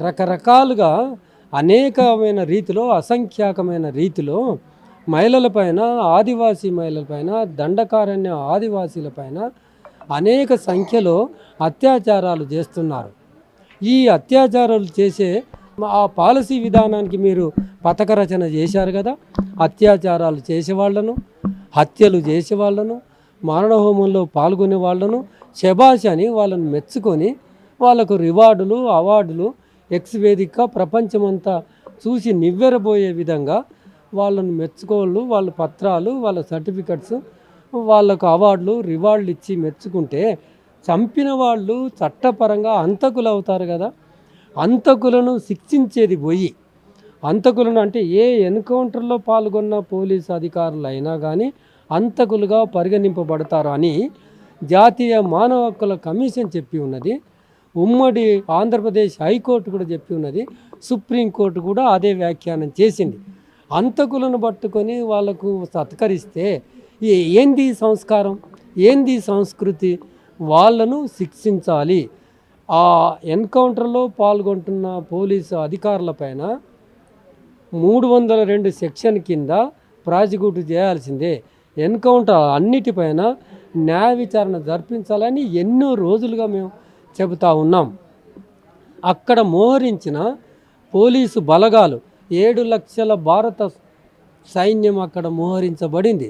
రకరకాలుగా అనేకమైన రీతిలో అసంఖ్యాకమైన రీతిలో మహిళలపైన, ఆదివాసీ మహిళలపైన, దండకారణ్య ఆదివాసీలపైన అనేక సంఖ్యలో అత్యాచారాలు చేస్తున్నారు. ఈ అత్యాచారాలు చేసే ఆ పాలసీ విధానానికి మీరు పథక రచన చేశారు కదా. అత్యాచారాలు చేసేవాళ్లను, హత్యలు చేసేవాళ్లను, మారణహోమంలో పాల్గొనే వాళ్ళను శబాష్ అని వాళ్ళని మెచ్చుకొని వాళ్ళకు రివార్డులు, అవార్డులు ఎక్స్ వేదిక ప్రపంచమంతా చూసి నివ్వెరబోయే విధంగా వాళ్ళను మెచ్చుకోళ్ళు, వాళ్ళ పత్రాలు, వాళ్ళ సర్టిఫికెట్స్, వాళ్ళకు అవార్డులు, రివార్డులు ఇచ్చి మెచ్చుకుంటే చంపిన వాళ్ళు చట్టపరంగా హంతకులు అవుతారు కదా. హంతకులను శిక్షించేది పోయి, హంతకులను అంటే ఏ ఎన్కౌంటర్లో పాల్గొన్న పోలీసు అధికారులు అయినా కానీ హంతకులుగా పరిగణింపబడతారు అని జాతీయ మానవ హక్కుల కమిషన్ చెప్పి ఉన్నది. ఉమ్మడి ఆంధ్రప్రదేశ్ హైకోర్టు కూడా చెప్పి ఉన్నది. సుప్రీంకోర్టు కూడా అదే వ్యాఖ్యానం చేసింది. హంతకులను పట్టుకొని వాళ్ళకు సత్కరిస్తే ఏంది సంస్కారం, ఏంది సంస్కృతి? వాళ్ళను శిక్షించాలి. ఆ ఎన్కౌంటర్లో పాల్గొంటున్న పోలీసు అధికారులపైన 302 సెక్షన్ కింద ప్రాసిక్యూట్ చేయాల్సిందే. ఎన్కౌంటర్ అన్నిటిపైన న్యాయ విచారణ జరిపించాలని ఎన్నో రోజులుగా మేము చెబుతూ ఉన్నాం. అక్కడ మోహరించిన పోలీసు బలగాలు 7 లక్షల భారత సైన్యం అక్కడ మోహరించబడింది.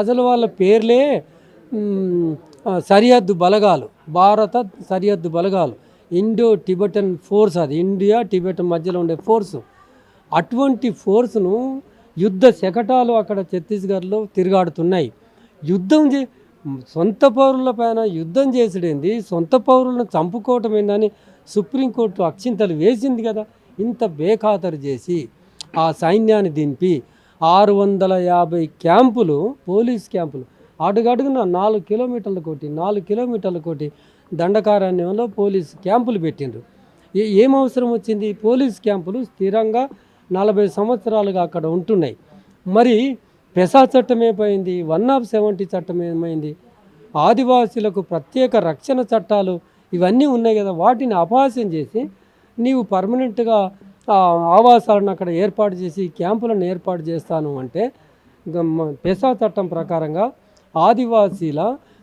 అసలు వాళ్ళ పేర్లే సరిహద్దు బలగాలు, భారత సరిహద్దు బలగాలు, ఇండో టిబెటన్ ఫోర్స్. అది ఇండియా టిబెట్ మధ్యలో ఉండే ఫోర్సు. అటువంటి ఫోర్సును యుద్ధ శకటాలు అక్కడ ఛత్తీస్గఢ్లో తిరుగాడుతున్నాయి. సొంత పౌరులపైన యుద్ధం చేసుడేంది, సొంత పౌరులను చంపుకోవటం ఏందని సుప్రీంకోర్టు అక్షింతలు వేసింది కదా. ఇంత బేఖాతరు చేసి ఆ సైన్యాన్ని దింపి 650 క్యాంపులు, పోలీస్ క్యాంపులు అడుగడుగున 4 కిలోమీటర్ల కోటి దండకారణ్యంలో పోలీస్ క్యాంపులు పెట్టిండ్రు. ఏం అవసరం వచ్చింది? పోలీస్ క్యాంపులు స్థిరంగా 40 సంవత్సరాలుగా అక్కడ ఉంటున్నాయి. మరి పెసా చట్టం ఏమైంది? 170 చట్టం ఏమైంది? ఆదివాసీలకు ప్రత్యేక రక్షణ చట్టాలు ఇవన్నీ ఉన్నాయి కదా. వాటిని అపహాస్యం చేసి నీవు పర్మనెంట్గా ఆవాసాలను అక్కడ ఏర్పాటు చేసి క్యాంపులను ఏర్పాటు చేస్తాను అంటే పెసా చట్టం ప్రకారంగా ఆదివాసీల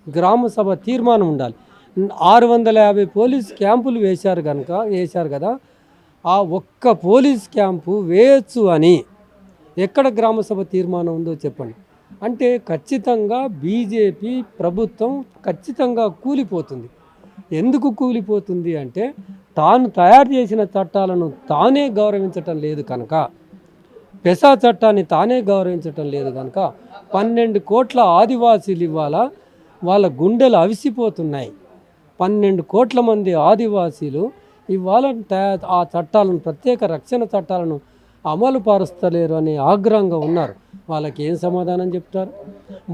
గ్రామ సభ తీర్మానం ఉండాలి. 650 పోలీస్ క్యాంపులు వేశారు కదా. ఆ ఒక్క పోలీస్ క్యాంపు వేయచ్చు అని ఎక్కడ గ్రామసభ తీర్మానం ఉందో చెప్పండి. అంటే ఖచ్చితంగా బీజేపీ ప్రభుత్వం ఖచ్చితంగా కూలిపోతుంది. ఎందుకు కూలిపోతుంది అంటే తాను తయారు చేసిన చట్టాలను తానే గౌరవించటం లేదు కనుక, పెసా చట్టాన్ని తానే గౌరవించటం లేదు కనుక 12 కోట్ల ఆదివాసీలు ఇవాళ వాళ్ళ గుండెలు అవిసిపోతున్నాయి. 12 కోట్ల మంది ఆదివాసీలు ఇవాళ ఆ చట్టాలను, ప్రత్యేక రక్షణ చట్టాలను అమలు పరుస్తలేరు అని ఆగ్రహంగా ఉన్నారు. వాళ్ళకి ఏం సమాధానం చెప్తారు?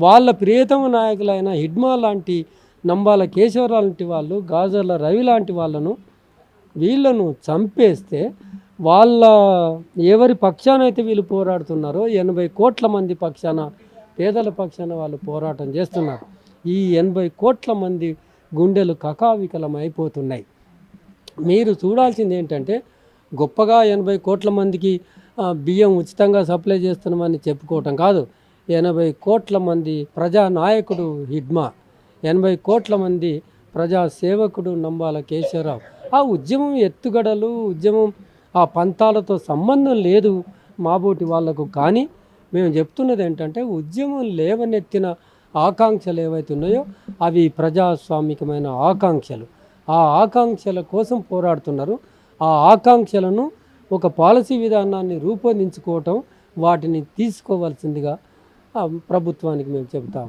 వాళ్ళ ప్రియతమ నాయకులైన హిడ్మా లాంటి, నంబాల కేశవరావు లాంటి వాళ్ళు, గాజర్ల రవి లాంటి వీళ్ళను చంపేస్తే వాళ్ళ ఎవరి పక్షాన అయితే వీళ్ళు పోరాడుతున్నారో 80 కోట్ల మంది పక్షాన, పేదల పక్షాన వాళ్ళు పోరాటం చేస్తున్నారు. ఈ 80 కోట్ల మంది గుండెలు కకావికలం అయిపోతున్నాయి. మీరు చూడాల్సింది ఏంటంటే గొప్పగా 80 కోట్ల మందికి బియ్యం ఉచితంగా సప్లై చేస్తున్నామని చెప్పుకోవటం కాదు. 80 కోట్ల మంది ప్రజానాయకుడు హిడ్మా, 80 కోట్ల మంది ప్రజా సేవకుడు నంబాల కేశవరావు. ఆ ఉద్యమం ఎత్తుగడలు, ఉద్యమం ఆ పంతాలతో సంబంధం లేదు మాబోటి వాళ్లకు. కానీ మేము చెప్తున్నది ఏంటంటే ఉద్యమం లేవనెత్తిన ఆకాంక్షలు ఏవైతే ఉన్నాయో అవి ప్రజాస్వామికమైన ఆకాంక్షలు. ఆ ఆకాంక్షల కోసం పోరాడుతున్నారు. ఆ ఆకాంక్షలను ఒక పాలసీ విధానాన్ని రూపొందించుకోవటం, వాటిని తీసుకోవాల్సిందిగా ప్రభుత్వానికి మేము చెబుతాము.